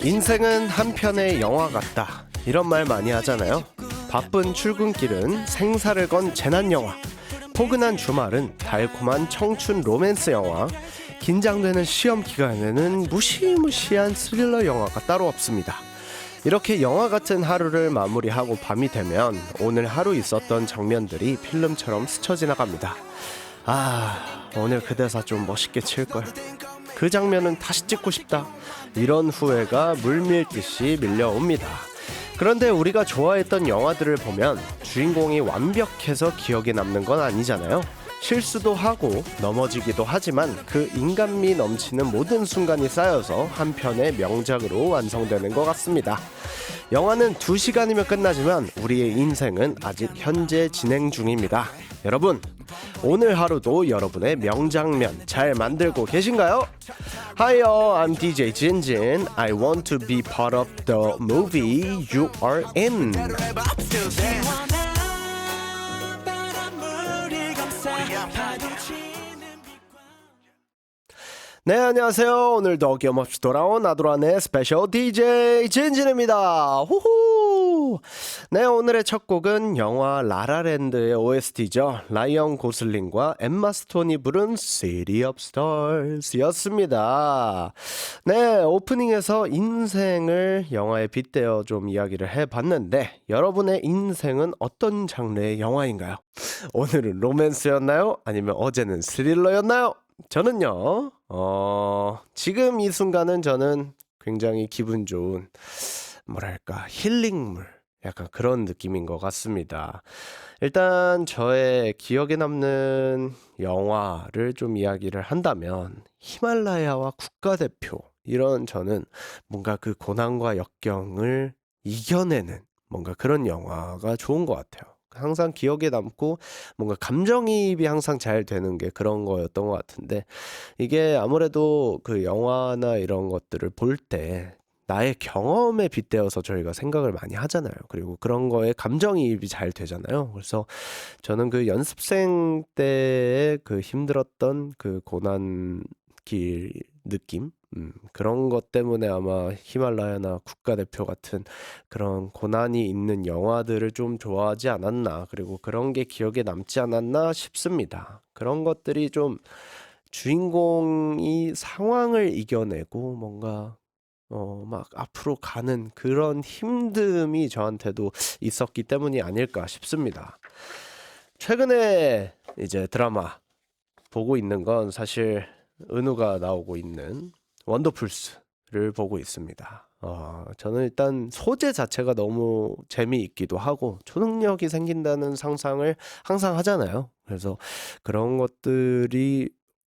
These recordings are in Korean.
인생은 한 편의 영화 같다, 이런 말 많이 하잖아요. 바쁜 출근길은 생사를 건 재난 영화, 포근한 주말은 달콤한 청춘 로맨스 영화, 긴장되는 시험 기간에는 무시무시한 스릴러 영화가 따로 없습니다. 이렇게 영화 같은 하루를 마무리하고 밤이 되면 오늘 하루 있었던 장면들이 필름처럼 스쳐 지나갑니다. 오늘 그 대사 좀 멋있게 칠걸, 그 장면은 다시 찍고 싶다, 이런 후회가 물밀듯이 밀려옵니다. 그런데 우리가 좋아했던 영화들을 보면 주인공이 완벽해서 기억에 남는 건 아니잖아요. 실수도 하고 넘어지기도 하지만 그 인간미 넘치는 모든 순간이 쌓여서 한 편의 명작으로 완성되는 것 같습니다. 영화는 2시간이면 끝나지만 우리의 인생은 아직 현재 진행 중입니다. 여러분, 오늘 하루도 여러분의 명장면 잘 만들고 계신가요? Hi all, I'm DJ 진진. I want to be part of the movie you are in. 네, 안녕하세요. 오늘도 어김없이 돌아온 아도란의 스페셜 DJ 진진입니다. 호호! 네, 오늘의 첫 곡은 영화 라라랜드의 OST죠. 라이언 고슬링과 엠마 스톤이 부른 City of Stars 였습니다. 네, 오프닝에서 인생을 영화에 빗대어 좀 이야기를 해봤는데, 여러분의 인생은 어떤 장르의 영화인가요? 오늘은 로맨스였나요? 아니면 어제는 스릴러였나요? 저는요, 지금 이 순간은 저는 굉장히 기분 좋은, 뭐랄까, 힐링물, 약간 그런 느낌인 것 같습니다. 일단 저의 기억에 남는 영화를 좀 이야기를 한다면 히말라야와 국가대표, 이런, 저는 뭔가 그 고난과 역경을 이겨내는 뭔가 그런 영화가 좋은 것 같아요. 항상 기억에 남고 뭔가 감정이입이 항상 잘 되는 게 그런 거였던 것 같은데, 이게 아무래도 그 영화나 이런 것들을 볼 때 나의 경험에 빗대어서 저희가 생각을 많이 하잖아요. 그리고 그런 거에 감정이입이 잘 되잖아요. 그래서 저는 그 연습생 때의 그 힘들었던 그 고난길 느낌, 그런 것 때문에 아마 히말라야나 국가대표 같은 그런 고난이 있는 영화들을 좀 좋아하지 않았나, 그리고 그런 게 기억에 남지 않았나 싶습니다. 그런 것들이 좀 주인공이 상황을 이겨내고 뭔가 막 앞으로 가는 그런 힘듦이 저한테도 있었기 때문이 아닐까 싶습니다. 최근에 이제 드라마 보고 있는 건 사실 은우가 나오고 있는 원더풀스를 보고 있습니다. 저는 일단 소재 자체가 너무 재미있기도 하고 초능력이 생긴다는 상상을 항상 하잖아요. 그래서 그런 것들이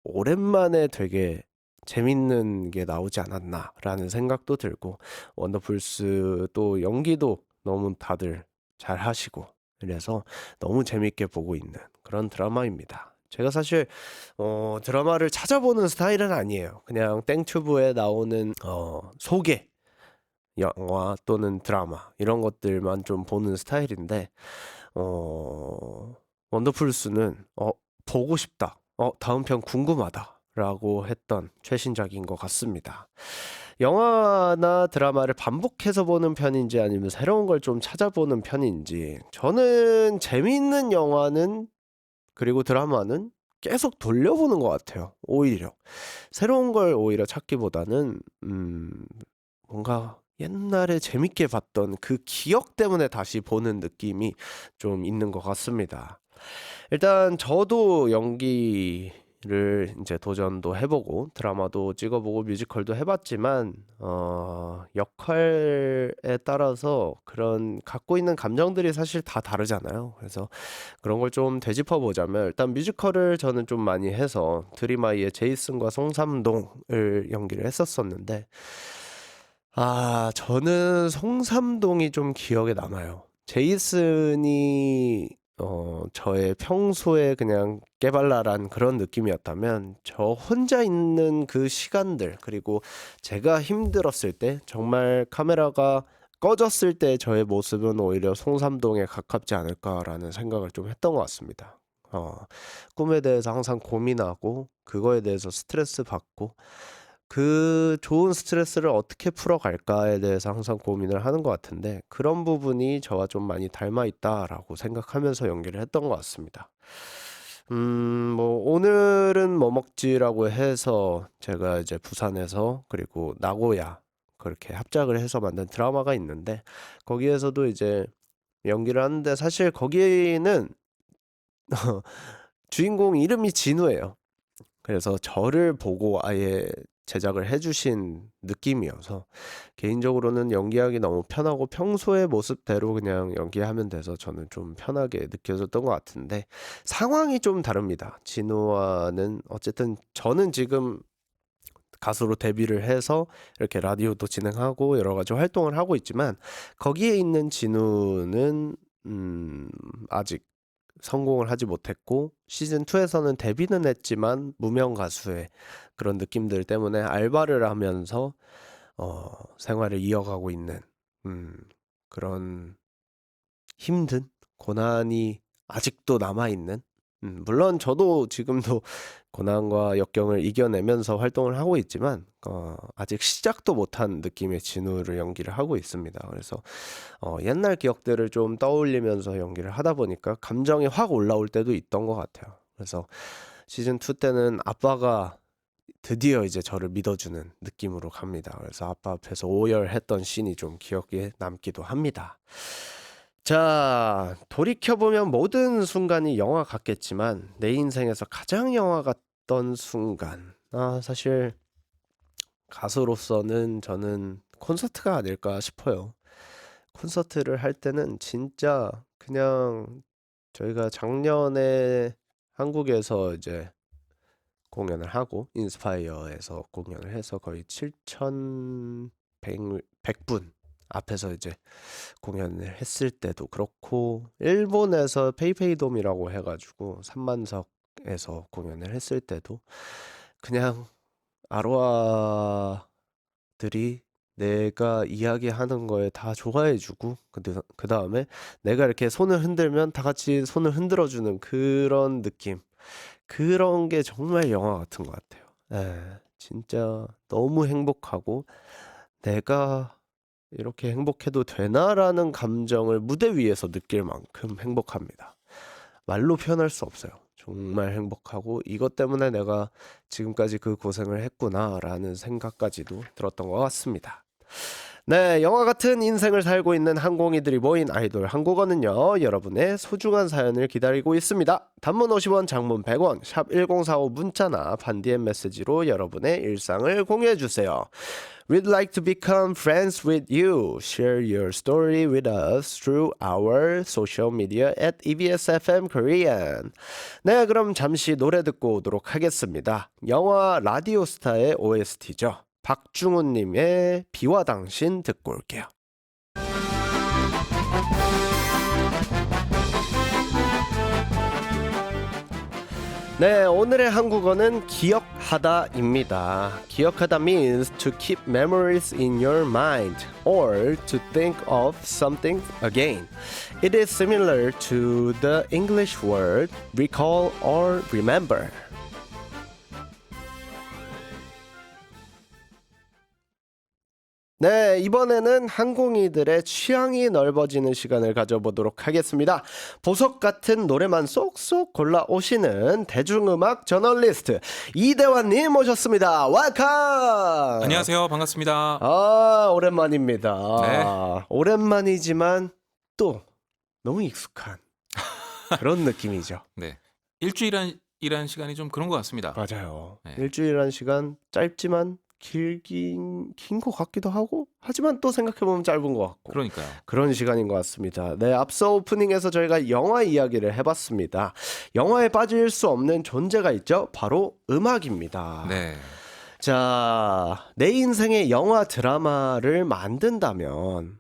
오랜만에 되게 재밌는 게 나오지 않았나라는 생각도 들고, 원더풀스 또 연기도 너무 다들 잘 하시고, 그래서 너무 재밌게 보고 있는 그런 드라마입니다. 제가 사실 드라마를 찾아보는 스타일은 아니에요. 그냥 땡튜브에 나오는 소개 영화 또는 드라마, 이런 것들만 좀 보는 스타일인데, 원더풀스는 보고 싶다, 다음 편 궁금하다 라고 했던 최신작인 것 같습니다. 영화나 드라마를 반복해서 보는 편인지 아니면 새로운 걸 좀 찾아보는 편인지, 저는 재미있는 영화는, 그리고 드라마는 계속 돌려보는 것 같아요. 오히려 새로운 걸 오히려 찾기보다는 뭔가 옛날에 재밌게 봤던 그 기억 때문에 다시 보는 느낌이 좀 있는 것 같습니다. 일단 저도 연기를 이제 도전도 해보고 드라마도 찍어보고 뮤지컬도 해봤지만, 역할에 따라서 그런 갖고 있는 감정들이 사실 다 다르잖아요. 그래서 그런 걸 좀 되짚어 보자면, 일단 뮤지컬을 저는 좀 많이 해서 드림아이의 제이슨과 송삼동을 연기를 했었었는데, 저는 송삼동이 좀 기억에 남아요. 제이슨이 저의 평소에 그냥 깨발랄한 그런 느낌이었다면, 저 혼자 있는 그 시간들, 그리고 제가 힘들었을 때, 정말 카메라가 꺼졌을 때 저의 모습은 오히려 송삼동에 가깝지 않을까라는 생각을 좀 했던 것 같습니다. 꿈에 대해서 항상 고민하고 그거에 대해서 스트레스 받고, 그 좋은 스트레스를 어떻게 풀어갈까에 대해서 항상 고민을 하는 것 같은데 그런 부분이 저와 좀 많이 닮아 있다라고 생각하면서 연기를 했던 것 같습니다. 뭐 오늘은 뭐 먹지라고 해서 제가 이제 부산에서 그리고 나고야 그렇게 합작을 해서 만든 드라마가 있는데 거기에서도 이제 연기를 하는데 사실 거기는 주인공 이름이 진우예요. 그래서 저를 보고 아예 제작을 해주신 느낌이어서 개인적으로는 연기하기 너무 편하고 평소의 모습대로 그냥 연기하면 돼서 저는 좀 편하게 느껴졌던 것 같은데 상황이 좀 다릅니다. 진우와는 어쨌든 저는 지금 가수로 데뷔를 해서 이렇게 라디오도 진행하고 여러 가지 활동을 하고 있지만 거기에 있는 진우는 아직 성공을 하지 못했고 시즌 2에서는 데뷔는 했지만 무명 가수의 그런 느낌들 때문에 알바를 하면서 생활을 이어가고 있는 그런 힘든 고난이 아직도 남아있는 물론 저도 지금도 고난과 역경을 이겨내면서 활동을 하고 있지만 아직 시작도 못한 느낌의 진우를 연기를 하고 있습니다. 그래서 옛날 기억들을 좀 떠올리면서 연기를 하다 보니까 감정이 확 올라올 때도 있던 것 같아요. 그래서 시즌 2 때는 아빠가 드디어 이제 저를 믿어주는 느낌으로 갑니다. 그래서 아빠 앞에서 오열했던 씬이 좀 기억에 남기도 합니다. 자, 돌이켜보면 모든 순간이 영화 같겠지만 내 인생에서 가장 영화 같던 순간 사실 가수로서는 저는 콘서트가 아닐까 싶어요. 콘서트를 할 때는 진짜 그냥 저희가 작년에 한국에서 이제 공연을 하고 인스파이어에서 공연을 해서 거의 7,100분 앞에서 이제 공연을 했을 때도 그렇고 일본에서 페이페이돔이라고 해가지고 3만석에서 공연을 했을 때도 그냥 아로아들이 내가 이야기하는 거에 다 좋아해주고 그 다음에 내가 이렇게 손을 흔들면 다 같이 손을 흔들어주는 그런 느낌 그런 게 정말 영화 같은 것 같아요. 진짜 너무 행복하고 내가 이렇게 행복해도 되나라는 감정을 무대 위에서 느낄 만큼 행복합니다. 말로 표현할 수 없어요. 정말 행복하고 이것 때문에 내가 지금까지 그 고생을 했구나라는 생각까지도 들었던 것 같습니다. 네, 영화 같은 인생을 살고 있는 항공이들이 모인 아이돌 한국어는요, 여러분의 소중한 사연을 기다리고 있습니다. 단문 50원, 장문 100원, 샵 1045 문자나 반디엠 메시지로 여러분의 일상을 공유해주세요. We'd like to become friends with you. Share your story with us through our social media at EBSFM Korean. 네, 그럼 잠시 노래 듣고 오도록 하겠습니다. 영화 라디오스타의 OST죠. 박중훈님의 비와 당신 듣고 올게요. 네, 오늘의 한국어는 기억하다입니다. 기억하다 means to keep memories in your mind or to think of something again. It is similar to the English word recall or remember. 네, 이번에는 항공이들의 취향이 넓어지는 시간을 가져보도록 하겠습니다. 보석 같은 노래만 쏙쏙 골라오시는 대중음악 저널리스트 이대환님 모셨습니다. 웰컴! 안녕하세요. 반갑습니다. 오랜만입니다. 네. 오랜만이지만 또 너무 익숙한 그런 느낌이죠. 네. 일주일이란 시간이 좀 그런 것 같습니다. 맞아요. 네. 일주일이라는 시간 짧지만 긴 것 같기도 하고 하지만 또 생각해보면 짧은 것 같고 그러니까요. 그런 시간인 것 같습니다. 네, 앞서 오프닝에서 저희가 영화 이야기를 해봤습니다. 영화에 빠질 수 없는 존재가 있죠. 바로 음악입니다. 네. 자, 내 인생의 영화 드라마를 만든다면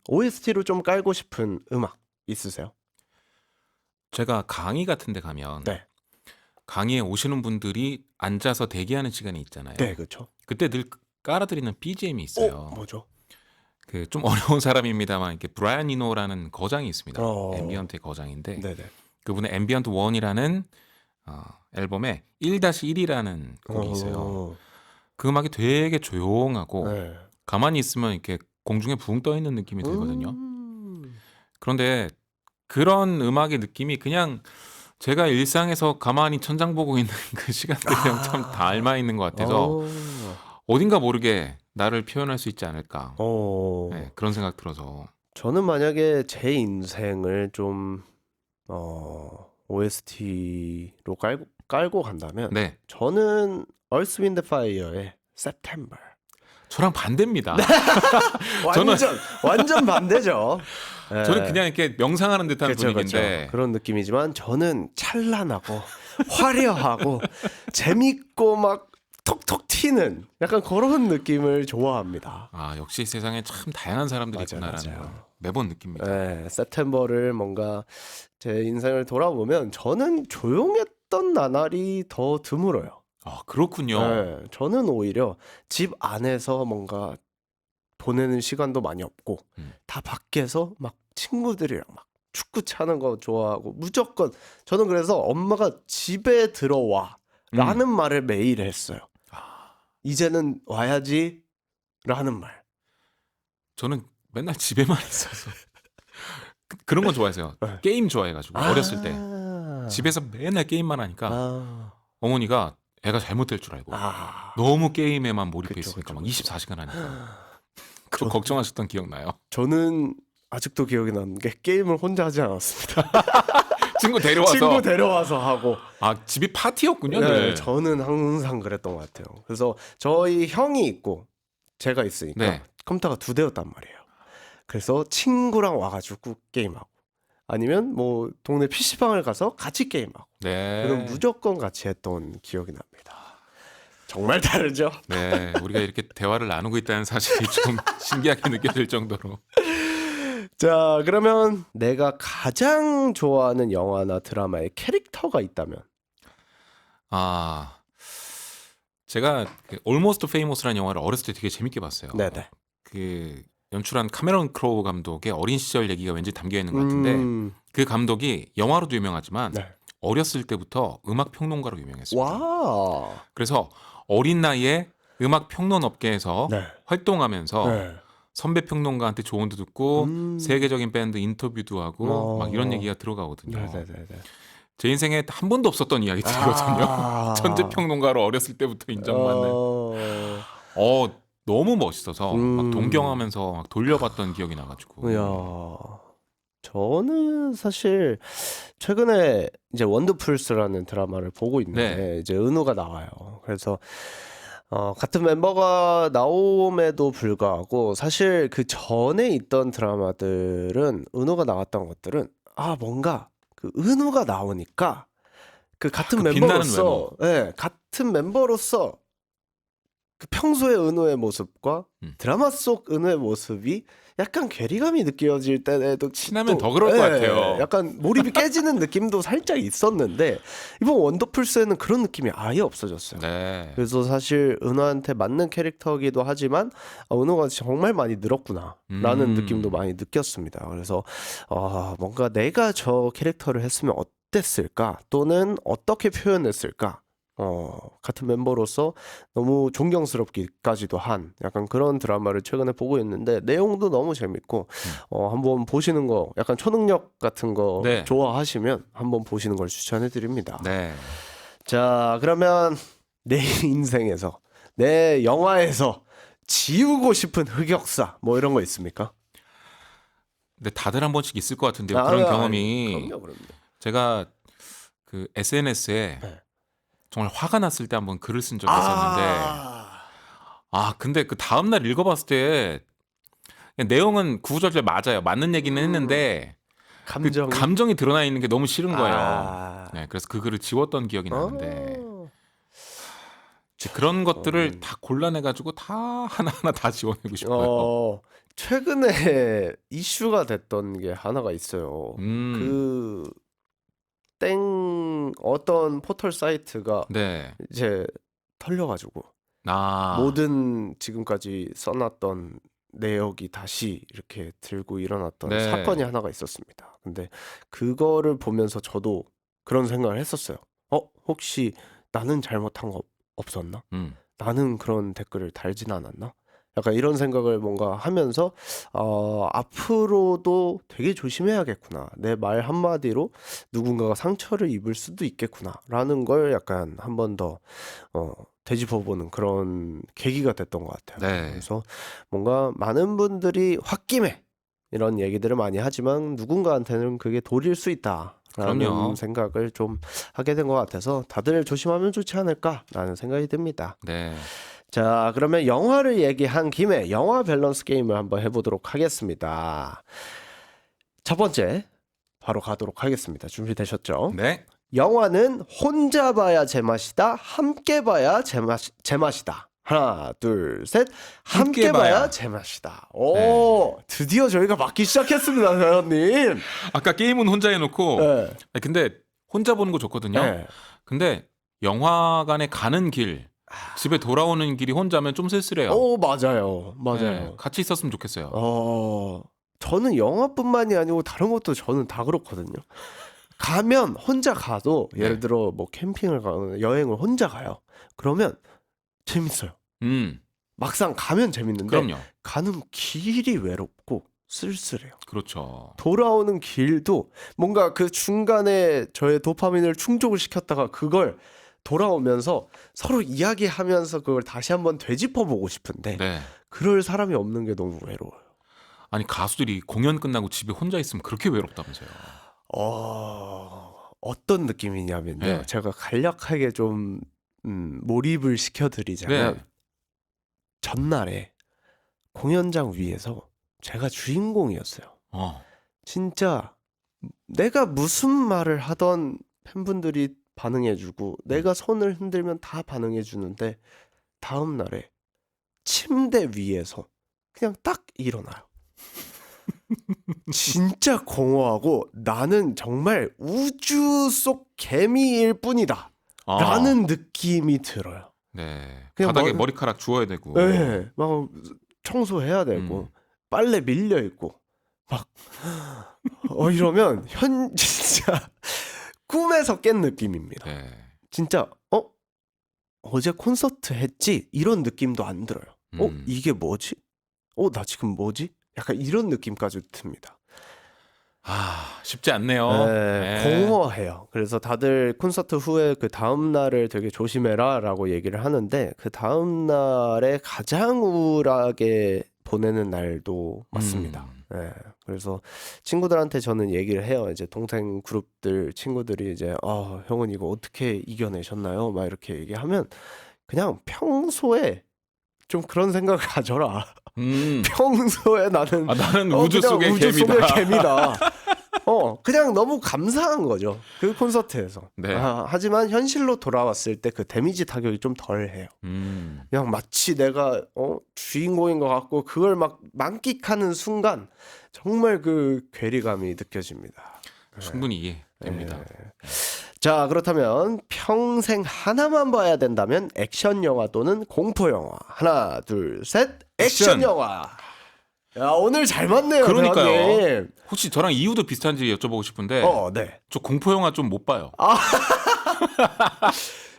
OST로 좀 깔고 싶은 음악 있으세요? 제가 강의 같은 데 가면 네. 강의에 오시는 분들이 앉아서 대기하는 시간이 있잖아요. 네, 그렇죠. 그때 늘 깔아드리는 BGM이 있어요. 뭐죠? 그 좀 어려운 사람입니다만 이렇게 브라이언 이노라는 거장이 있습니다. 어. 앰비언트의 거장인데 네네. 그분의 앰비언트 1이라는 앨범에 1-1이라는 곡이 있어요. 그 음악이 되게 조용하고 네. 가만히 있으면 이렇게 공중에 붕 떠 있는 느낌이 들거든요. 음. 그런데 그런 음악의 느낌이 그냥 제가 일상에서 가만히 천장 보고 있는 그 시간들이랑 참 닮아 있는 것 같아서 어. 어딘가 모르게 나를 표현할 수 있지 않을까. 어. 네, 그런 생각 들어서. 저는 만약에 제 인생을 좀 OST로 깔고 간다면 네, 저는 Earth, Wind, Fire의 September. 저랑 반대입니다. 저는 완전 반대죠. 저는 예. 그냥 이렇게 명상하는 듯한 그렇죠, 그렇죠. 분위기인데 그런 느낌이지만 저는 찬란하고 화려하고 재밌고 막 톡톡 튀는 약간 그런 느낌을 좋아합니다. 아, 역시 세상에 참 다양한 사람들이 맞아요, 있구나라는 맞아요. 걸 매번 느낍니다. 네, 세템버를 뭔가 제 인생을 돌아보면 저는 조용했던 나날이 더 드물어요. 아, 그렇군요. 네, 저는 오히려 집 안에서 뭔가 보내는 시간도 많이 없고 음. 다 밖에서 막 친구들이랑 막 축구 차는 거 좋아하고 무조건 저는 그래서 엄마가 집에 들어와 라는 말을 매일 했어요. 아, 이제는 와야지 라는 말. 저는 맨날 집에만 있어서 그런 건 좋아했어요. 네. 게임 좋아해가지고 어렸을 때 아. 집에서 맨날 게임만 하니까 아. 어머니가 애가 잘못될 줄 알고 아. 너무 게임에만 몰입해 그쵸, 있으니까 그쵸, 막 그쵸. 24시간 하니까 그거 걱정하셨던 기억 나요. 저는 아직도 기억이 나는 게 게임을 혼자 하지 않았습니다. 친구 데려와서 친구 데려와서 하고. 아, 집이 파티였군요. 네, 늘. 저는 항상 그랬던 것 같아요. 그래서 저희 형이 있고 제가 있으니까 네. 컴퓨터가 2대였단 말이에요. 그래서 친구랑 와가지고 게임하고 아니면 뭐 동네 PC방을 가서 같이 게임하고 네. 그럼 무조건 같이 했던 기억이 납니다. 정말 다르죠? 네, 우리가 이렇게 대화를 나누고 있다는 사실이 좀 신기하게 느껴질 정도로. 자, 그러면 내가 가장 좋아하는 영화나 드라마의 캐릭터가 있다면? 아, 제가 그 Almost Famous라는 영화를 어렸을 때 되게 재밌게 봤어요. 네네. 그 연출한 카메론 크로우 감독의 어린 시절 얘기가 왠지 담겨 있는 것 같은데 그 감독이 영화로도 유명하지만 네. 어렸을 때부터 음악 평론가로 유명했습니다. 와. 그래서 어린 나이에 음악 평론 업계에서 네. 활동하면서 네. 선배 평론가한테 조언도 듣고 세계적인 밴드 인터뷰도 하고 막 이런 얘기가 들어가거든요. 네네네. 제 인생에 한 번도 없었던 이야기들이거든요. 아. 천재 평론가로 어렸을 때부터 인정받는. 너무 멋있어서 막 동경하면서 막 돌려봤던 기억이 나가지고. 이야. 저는 사실 최근에 이제 원더풀스라는 드라마를 보고 있는데 이제 은우가 나와요. 그래서 같은 멤버가 나옴에도 불구하고 사실 그 전에 있던 드라마들은 은우가 나왔던 것들은 뭔가 그 은우가 나오니까 그 같은 그 빛나는 멤버로서 같은 멤버로서 그 평소의 은우의 모습과 드라마 속 은우의 모습이 약간 괴리감이 느껴질 때에도 친하면 더 그럴 것 같아요. 약간 몰입이 깨지는 느낌도 살짝 있었는데 이번 원더풀스에는 그런 느낌이 아예 없어졌어요. 네. 그래서 사실 은우한테 맞는 캐릭터이기도 하지만 은우가 정말 많이 늘었구나라는 느낌도 많이 느꼈습니다. 그래서 뭔가 내가 저 캐릭터를 했으면 어땠을까 또는 어떻게 표현했을까 같은 멤버로서 너무 존경스럽기까지도 한 약간 그런 드라마를 최근에 보고 있는데 내용도 너무 재밌고 한번 보시는 거 약간 초능력 같은 거 네. 좋아하시면 한번 보시는 걸 추천해 드립니다. 네. 자, 그러면 내 인생에서 내 영화에서 지우고 싶은 흑역사 뭐 이런 거 있습니까? 근데 다들 한 번씩 있을 것 같은데요. 그런 경험이. 그럼요. 제가 그 SNS에 네. 정말 화가 났을 때 한번 글을 쓴 적이 있었는데 근데 그 다음날 읽어봤을 때 그냥 내용은 구구절절 맞아요. 맞는 얘기는 했는데 그 감정이 드러나 있는 게 너무 싫은 거예요. 네, 그래서 그 글을 지웠던 기억이 나는데 이제 그런 것들을 다 골라내가지고 다 하나하나 다 지워내고 싶어요. 최근에 이슈가 됐던 게 하나가 있어요. 어떤 포털 사이트가 네. 이제 털려가지고 모든 지금까지 써놨던 내역이 다시 이렇게 들고 일어났던 네. 사건이 하나가 있었습니다. 근데 그거를 보면서 저도 그런 생각을 했었어요. 혹시 나는 잘못한 거 없었나? 나는 그런 댓글을 달진 않았나? 약간 이런 생각을 뭔가 하면서 앞으로도 되게 조심해야겠구나. 내 말 한마디로 누군가가 상처를 입을 수도 있겠구나. 라는 걸 약간 한 번 더 되짚어보는 그런 계기가 됐던 것 같아요. 네. 그래서 뭔가 많은 분들이 홧김에 이런 얘기들을 많이 하지만 누군가한테는 그게 도리일 수 있다. 라는 그럼요. 생각을 좀 하게 된 것 같아서 다들 조심하면 좋지 않을까라는 생각이 듭니다. 네. 자, 그러면 영화를 얘기한 김에 영화 밸런스 게임을 한번 해보도록 하겠습니다. 첫 번째, 바로 가도록 하겠습니다. 준비되셨죠? 네. 영화는 혼자 봐야 제맛이다, 함께 봐야 제맛이다. 하나, 둘, 셋. 함께 함께 봐야 봐야. 제맛이다. 오, 드디어 저희가 맞기 시작했습니다, 회원님. 아까 게임은 혼자 해놓고 네. 아니, 근데 혼자 보는 거 좋거든요. 네. 근데 영화관에 가는 길, 집에 돌아오는 길이 혼자면 좀 쓸쓸해요. 오, 맞아요. 맞아요. 네, 같이 있었으면 좋겠어요. 저는 영화뿐만이 아니고 다른 것도 저는 다 그렇거든요. 가면 혼자 가도 예를 네. 들어 뭐 캠핑을 가거나 여행을 혼자 가요. 그러면 재밌어요. 막상 가면 재밌는데 그럼요. 가는 길이 외롭고 쓸쓸해요. 그렇죠. 돌아오는 길도 뭔가 그 중간에 저의 도파민을 충족을 시켰다가 그걸 돌아오면서 서로 이야기하면서 그걸 다시 한번 되짚어보고 싶은데 네. 그럴 사람이 없는 게 너무 외로워요. 아니 가수들이 공연 끝나고 집에 혼자 있으면 그렇게 외롭다면서요. 어떤 느낌이냐면요. 네. 제가 간략하게 좀 몰입을 시켜드리자면 네. 전날에 공연장 위에서 제가 주인공이었어요. 진짜 내가 무슨 말을 하던 팬분들이 반응해주고 내가 손을 흔들면 다 반응해주는데 다음 날에 침대 위에서 그냥 딱 일어나요. 진짜 공허하고 나는 정말 우주 속 개미일 뿐이다 라는 느낌이 들어요. 네. 그냥 바닥에 머리카락 주워야 되고. 네, 막 청소해야 되고 빨래 밀려 있고 막 이러면 진짜 꿈에서 깬 느낌입니다. 네. 진짜 어제 콘서트 했지? 이런 느낌도 안 들어요. 이게 뭐지? 나 지금 뭐지? 약간 이런 느낌까지 듭니다. 쉽지 않네요. 네, 공허해요. 그래서 다들 콘서트 후에 그 다음 날을 되게 조심해라라고 얘기를 하는데 그 다음 날에 가장 우울하게 보내는 날도 맞습니다. 네, 그래서 친구들한테 저는 얘기를 해요. 이제 동생 그룹들 친구들이 이제 형은 이거 어떻게 이겨내셨나요? 막 이렇게 얘기하면 그냥 평소에 좀 그런 생각을 가져라. 평소에 나는 우주 속의 개미다. 그냥 너무 감사한 거죠. 그 콘서트에서. 네. 하지만 현실로 돌아왔을 때 그 데미지 타격이 좀 덜해요. 그냥 마치 내가 주인공인 것 같고 그걸 막 만끽하는 순간 정말 그 괴리감이 느껴집니다. 충분히 이해됩니다. 자, 그렇다면 평생 하나만 봐야 된다면 액션 영화 또는 공포 영화. 하나, 둘, 셋. 액션 영화. 야, 오늘 잘 맞네요. 그러니까요. 대원님. 혹시 저랑 이유도 비슷한지 여쭤보고 싶은데 네. 저 공포 영화 좀 못 봐요.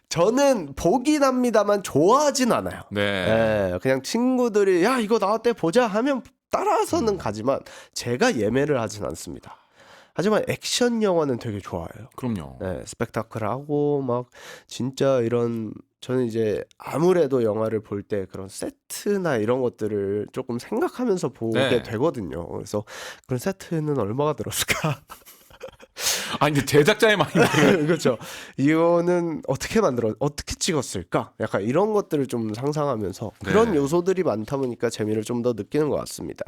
저는 보긴 합니다만 좋아하진 않아요. 네. 그냥 친구들이 야 이거 나왔대 보자 하면 따라서는 가지만 제가 예매를 하진 않습니다. 하지만 액션 영화는 되게 좋아해요. 그럼요. 네, 스펙타클하고 막 진짜 이런 저는 이제 아무래도 영화를 볼 때 그런 세트나 이런 것들을 조금 생각하면서 보게 되거든요. 그래서 그런 세트는 얼마가 들었을까? 이제 제작자의 마인드를 그렇죠. 이거는 어떻게 찍었을까? 약간 이런 것들을 좀 상상하면서 그런 요소들이 많다 보니까 재미를 좀 더 느끼는 것 같습니다.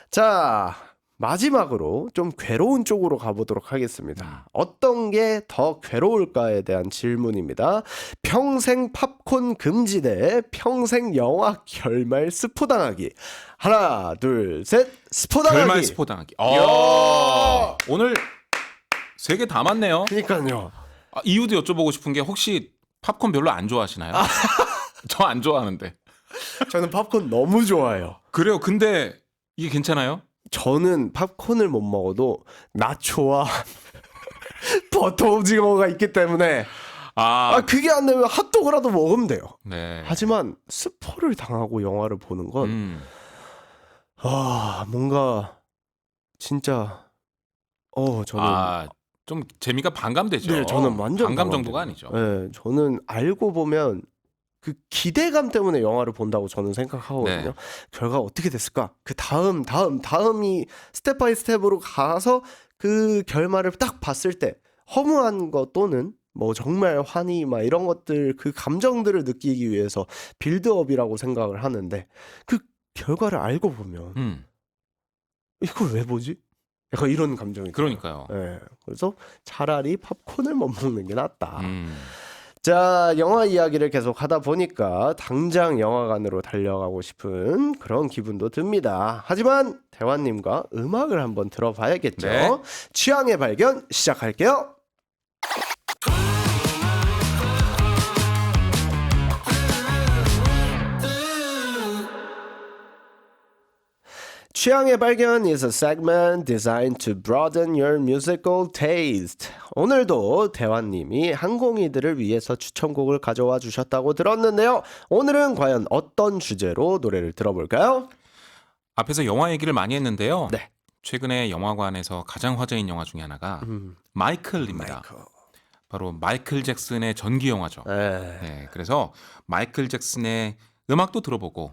자, 마지막으로 좀 괴로운 쪽으로 가보도록 하겠습니다. 어떤 게 더 괴로울까에 대한 질문입니다. 평생 팝콘 금지 대 평생 영화 결말 스포당하기. 하나, 둘, 셋. 스포당하기. 결말 스포당하기. 오늘 3개 다 맞네요. 그러니까요. 이유도 여쭤보고 싶은 게 혹시 팝콘 별로 안 좋아하시나요? 저 안 좋아하는데. 저는 팝콘 너무 좋아해요. 그래요. 근데 이게 괜찮아요? 저는 팝콘을 못 먹어도 나초와 버터 오징어가 있기 때문에 그게 안 되면 핫도그라도 먹으면 돼요. 네. 하지만 스포를 당하고 영화를 보는 건 뭔가 진짜 저는 좀 재미가 반감되죠. 네, 저는 완전 반감 정도가 아니죠. 네, 저는 알고 보면 그 기대감 때문에 영화를 본다고 저는 생각하거든요. 네. 결과가 어떻게 됐을까? 그 다음이 스텝 바이 스텝으로 가서 그 결말을 딱 봤을 때 허무한 거 또는 뭐 정말 환희 막 이런 것들 그 감정들을 느끼기 위해서 빌드업이라고 생각을 하는데 그 결과를 알고 보면 이걸 왜 보지? 약간 이런 감정이 그러니까요. 네, 그래서 차라리 팝콘을 못 먹는 게 낫다. 자, 영화 이야기를 계속 하다 보니까 당장 영화관으로 달려가고 싶은 그런 기분도 듭니다. 하지만 대화님과 음악을 한번 들어봐야겠죠. 네. 취향의 발견 시작할게요. 취향의 발견 is a segment designed to broaden your musical taste. 오늘도 대화님이 항공이들을 위해서 추천곡을 가져와 주셨다고 들었는데요. 오늘은 과연 어떤 주제로 노래를 들어볼까요? 앞에서 영화 얘기를 많이 했는데요. 네. 최근에 영화관에서 가장 화제인 영화 중에 하나가 마이클입니다. 바로 마이클 잭슨의 전기 영화죠. 네, 그래서 마이클 잭슨의 음악도 들어보고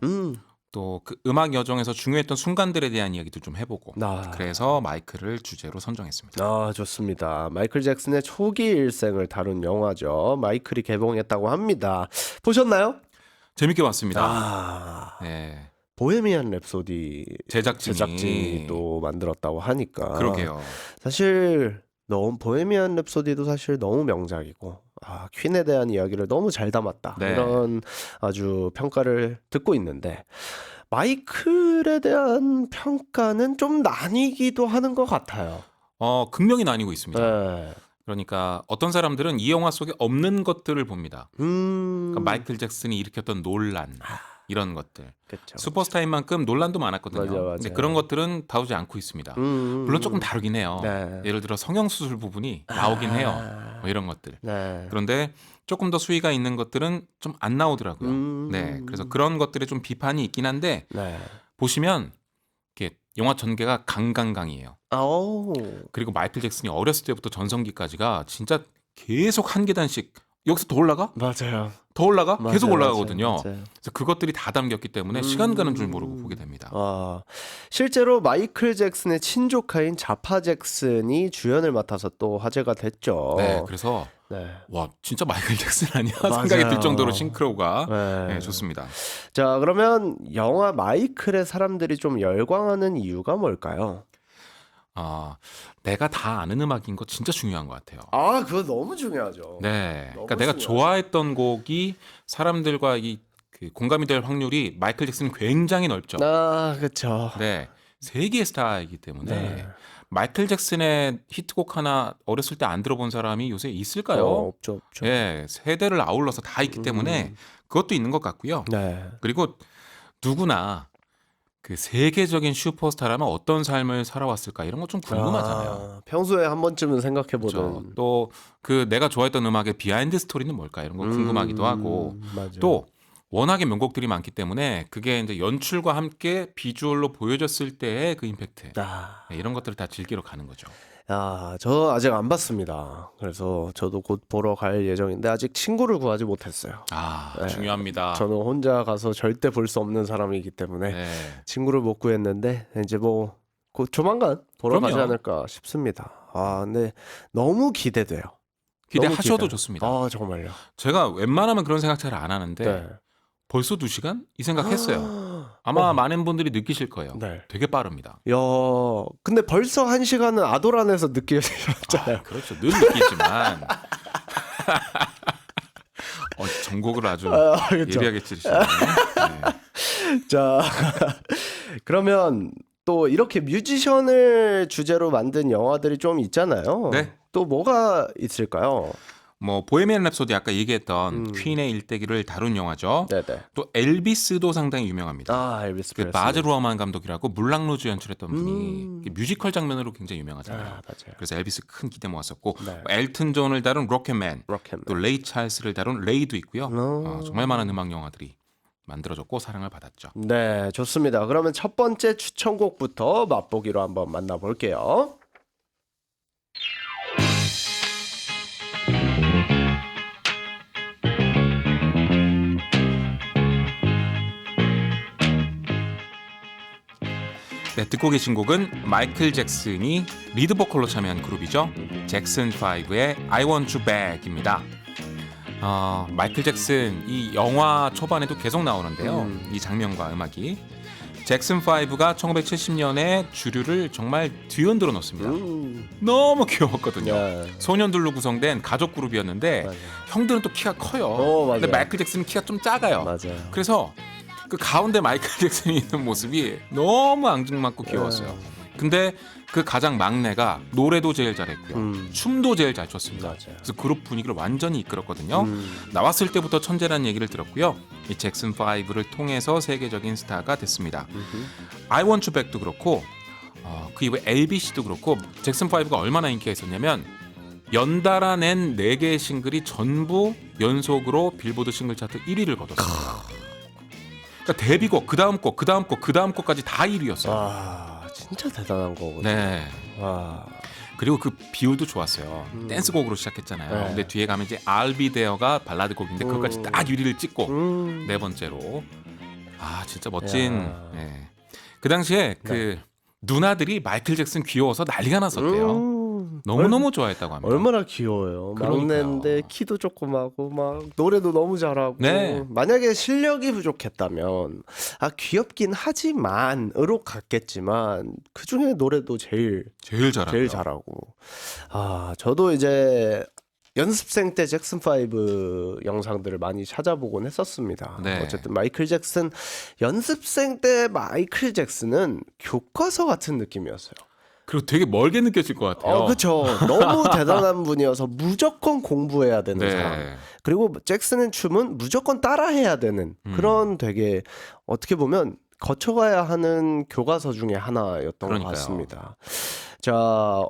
또 그 음악 여정에서 중요했던 순간들에 대한 이야기도 좀 해보고 그래서 마이클을 주제로 선정했습니다. 좋습니다. 마이클 잭슨의 초기 일생을 다룬 영화죠. 마이클이 개봉했다고 합니다. 보셨나요? 재밌게 봤습니다. 네. 보헤미안 랩소디 제작진이 또 만들었다고 하니까 그러게요. 사실 너무 보헤미안 랩소디도 사실 너무 명작이고 퀸에 대한 이야기를 너무 잘 담았다. 네. 이런 아주 평가를 듣고 있는데 마이클에 대한 평가는 좀 나뉘기도 하는 것 같아요. 극명히 나뉘고 있습니다. 네. 그러니까 어떤 사람들은 이 영화 속에 없는 것들을 봅니다. 그러니까 마이클 잭슨이 일으켰던 논란 이런 것들. 그쵸. 슈퍼스타인 만큼 논란도 많았거든요. 맞아요. 근데 그런 것들은 다루지 않고 있습니다. 물론 조금 다르긴 해요. 네. 예를 들어 성형수술 부분이 나오긴 해요. 뭐 이런 것들. 네. 그런데 조금 더 수위가 있는 것들은 좀 안 나오더라고요. 네, 그래서 그런 것들에 좀 비판이 있긴 한데 네. 보시면 이렇게 영화 전개가 강강강이에요. 그리고 마이클 잭슨이 어렸을 때부터 전성기까지가 진짜 계속 한 계단씩 여기서 더 올라가? 맞아요. 더 올라가? 계속 맞아요, 올라가거든요. 맞아요. 그래서 그것들이 다 담겼기 때문에 시간 가는 줄 모르고 보게 됩니다. 실제로 마이클 잭슨의 친조카인 자파 잭슨이 주연을 맡아서 또 화제가 됐죠. 네, 그래서 와 진짜 마이클 잭슨 아니야 생각이 들 정도로 싱크로가 네, 좋습니다. 자, 그러면 영화 마이클에 사람들이 좀 열광하는 이유가 뭘까요? 내가 다 아는 음악인 거 진짜 중요한 것 같아요. 그거 너무 중요하죠. 네, 너무 그러니까 내가 중요하죠. 좋아했던 곡이 사람들과 그 공감이 될 확률이 마이클 잭슨은 굉장히 넓죠. 그렇죠. 네, 세계의 스타이기 때문에 네. 마이클 잭슨의 히트곡 하나 어렸을 때 안 들어본 사람이 요새 있을까요? 없죠. 네, 세대를 아울러서 다 있기 때문에 그것도 있는 것 같고요. 네. 그리고 누구나 그 세계적인 슈퍼스타라면 어떤 삶을 살아왔을까 이런 거 좀 궁금하잖아요. 평소에 한 번쯤은 생각해보는. 그렇죠. 또 그 내가 좋아했던 음악의 비하인드 스토리는 뭘까 이런 거 궁금하기도 하고 맞아요. 또 워낙에 명곡들이 많기 때문에 그게 이제 연출과 함께 비주얼로 보여졌을 때의 그 임팩트 네, 이런 것들을 다 즐기러 가는 거죠. 저 아직 안 봤습니다. 그래서 저도 곧 보러 갈 예정인데 아직 친구를 구하지 못했어요. 중요합니다. 저는 혼자 가서 절대 볼 수 없는 사람이기 때문에 네. 친구를 못 구했는데 이제 뭐 곧 조만간 보러 그럼요. 가지 않을까 싶습니다. 근데 너무 기대돼요. 기대하셔도 너무 좋습니다. 정말요. 제가 웬만하면 그런 생각 잘 안 하는데 네. 벌써 2시간? 이 생각했어요. 아마 많은 분들이 느끼실 거예요. 네. 되게 빠릅니다. 근데 벌써 1시간은 아도란에서 느끼셨잖아요. 그렇죠. 늘 느끼지만 전곡을 아주 그렇죠. 예리하게 찌르시네요. 네. 자, 그러면 또 이렇게 뮤지션을 주제로 만든 영화들이 좀 있잖아요. 네. 또 뭐가 있을까요? 뭐 보헤미안 랩소디 아까 얘기했던 퀸의 일대기를 다룬 영화죠. 네네. 또 엘비스도 상당히 유명합니다. 아, 엘비스 그 프레슬리. 바즈 루어만 감독이라고 물랑루즈 연출했던 분이 뮤지컬 장면으로 굉장히 유명하잖아요. 아, 맞아요. 그래서 엘비스 큰 기대 모았었고 네. 엘튼 존을 다룬 로켓맨, 로켓맨. 또 레이 찰스를 다룬 레이도 있고요. 오. 정말 많은 음악 영화들이 만들어졌고 사랑을 받았죠. 네, 좋습니다. 그러면 첫 번째 추천곡부터 맛보기로 한번 만나볼게요. 네, 듣고 계신 곡은 마이클 잭슨이 리드 보컬로 참여한 그룹이죠. 잭슨 5의 I Want You Back입니다. 마이클 잭슨 이 영화 초반에도 계속 나오는데요. 이 장면과 음악이 잭슨 5가 1970년에 주류를 정말 뒤흔들어 놓습니다. 너무 귀여웠거든요. 네. 소년들로 구성된 가족 그룹이었는데 맞아요. 형들은 또 키가 커요. 맞아요. 근데 마이클 잭슨은 키가 좀 작아요. 맞아요. 그래서 그 가운데 마이클 잭슨이 있는 모습이 너무 앙증맞고 귀여웠어요. 근데 그 가장 막내가 노래도 제일 잘했고요. 춤도 제일 잘 췄습니다. 맞아요. 그래서 그룹 분위기를 완전히 이끌었거든요. 나왔을 때부터 천재라는 얘기를 들었고요. 이 잭슨 5를 통해서 세계적인 스타가 됐습니다. I Want You Back도 그렇고 그 이후에 LBC도 그렇고 잭슨 5가 얼마나 인기가 있었냐면 연달아 낸 4개의 싱글이 전부 연속으로 빌보드 싱글 차트 1위를 거뒀습니다. 그러니까 데뷔곡, 그 다음 곡, 그 다음 곡, 그 다음 곡까지 다 1위였어요. 와, 진짜 대단한 거거든요. 네. 와. 그리고 그 비율도 좋았어요. 댄스곡으로 시작했잖아요. 네. 근데 뒤에 가면 이제 I'll Be There가 발라드 곡인데 그것까지 딱 1위를 찍고 네 번째로 진짜 멋진. 야. 네. 그 당시에 그 누나들이 마이클 잭슨 귀여워서 난리가 났었대요. 너무너무 좋아했다고 합니다. 얼마나 귀여워요. 그러니까요. 막내인데 키도 조그마고 막 노래도 너무 잘하고. 네. 만약에 실력이 부족했다면 귀엽긴 하지만으로 갔겠지만 그중에 노래도 제일 제일 잘하고. 저도 이제 연습생 때 잭슨 5 영상들을 많이 찾아보곤 했었습니다. 네. 어쨌든 마이클 잭슨 연습생 때 마이클 잭슨은 교과서 같은 느낌이었어요. 그리고 되게 멀게 느껴질 것 같아요. 그렇죠. 너무 대단한 분이어서 무조건 공부해야 되는 네. 사람. 그리고 잭슨의 춤은 무조건 따라해야 되는 그런 되게 어떻게 보면 거쳐가야 하는 교과서 중에 하나였던 그러니까요. 것 같습니다. 자,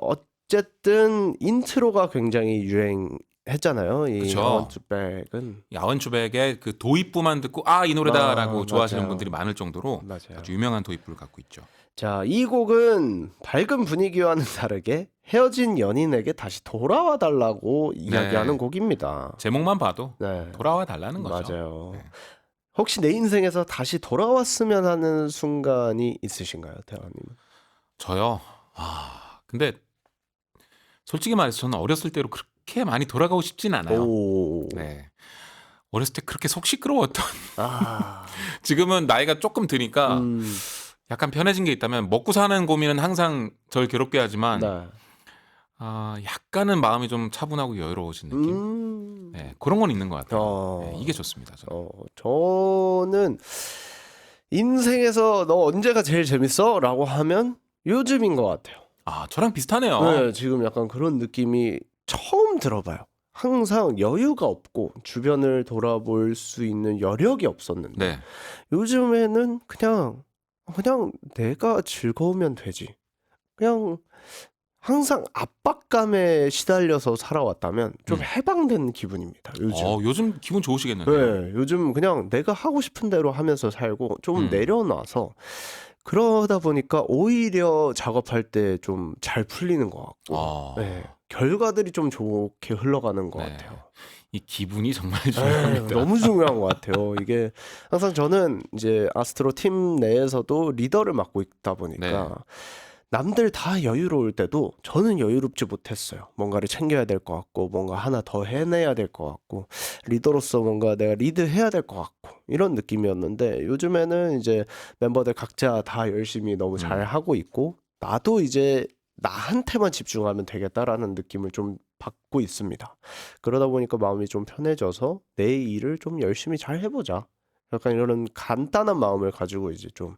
어쨌든 인트로가 굉장히 유행했잖아요. 이 그쵸. 원투백은 야원추백의 그 도입부만 듣고 이 노래다라고 좋아하시는 맞아요. 분들이 많을 정도로 맞아요. 아주 유명한 도입부를 갖고 있죠. 자, 이 곡은 밝은 분위기와는 다르게 헤어진 연인에게 다시 돌아와 달라고 이야기하는 곡입니다. 제목만 봐도 네. 돌아와 달라는 거죠. 맞아요. 네. 혹시 내 인생에서 다시 돌아왔으면 하는 순간이 있으신가요, 대화님은? 저요. 근데 솔직히 말해서 저는 어렸을 때로 그렇게 많이 돌아가고 싶진 않아요. 오. 네. 어렸을 때 그렇게 속 시끄러웠던 아. 지금은 나이가 조금 드니까 약간 편해진 게 있다면 먹고 사는 고민은 항상 절 괴롭게 하지만 네. 약간은 마음이 좀 차분하고 여유로워진 느낌. 네, 그런 건 있는 것 같아요. 네, 이게 좋습니다. 저는. 저는 인생에서 너 언제가 제일 재밌어? 라고 하면 요즘인 것 같아요. 저랑 비슷하네요. 네, 지금 약간 그런 느낌이 처음 들어봐요. 항상 여유가 없고 주변을 돌아볼 수 있는 여력이 없었는데 네. 요즘에는 그냥 내가 즐거우면 되지. 그냥 항상 압박감에 시달려서 살아왔다면 좀 해방된 기분입니다. 요즘. 요즘 기분 좋으시겠는데요. 네, 요즘 그냥 내가 하고 싶은 대로 하면서 살고 좀 내려놔서 그러다 보니까 오히려 작업할 때 좀 잘 풀리는 것 같고 네, 결과들이 좀 좋게 흘러가는 것 같아요. 이 기분이 정말 중요합니다. 너무 중요한 것 같아요. 이게 항상 저는 이제 아스트로 팀 내에서도 리더를 맡고 있다 보니까 남들 다 여유로울 때도 저는 여유롭지 못했어요. 뭔가를 챙겨야 될 것 같고 뭔가 하나 더 해내야 될 것 같고 리더로서 뭔가 내가 리드해야 될 것 같고 이런 느낌이었는데 요즘에는 이제 멤버들 각자 다 열심히 너무 잘 하고 있고 나도 이제 나한테만 집중하면 되겠다라는 느낌을 좀 받고 있습니다. 그러다 보니까 마음이 좀 편해져서 내 일을 좀 열심히 잘 해보자. 약간 이런 간단한 마음을 가지고 이제 좀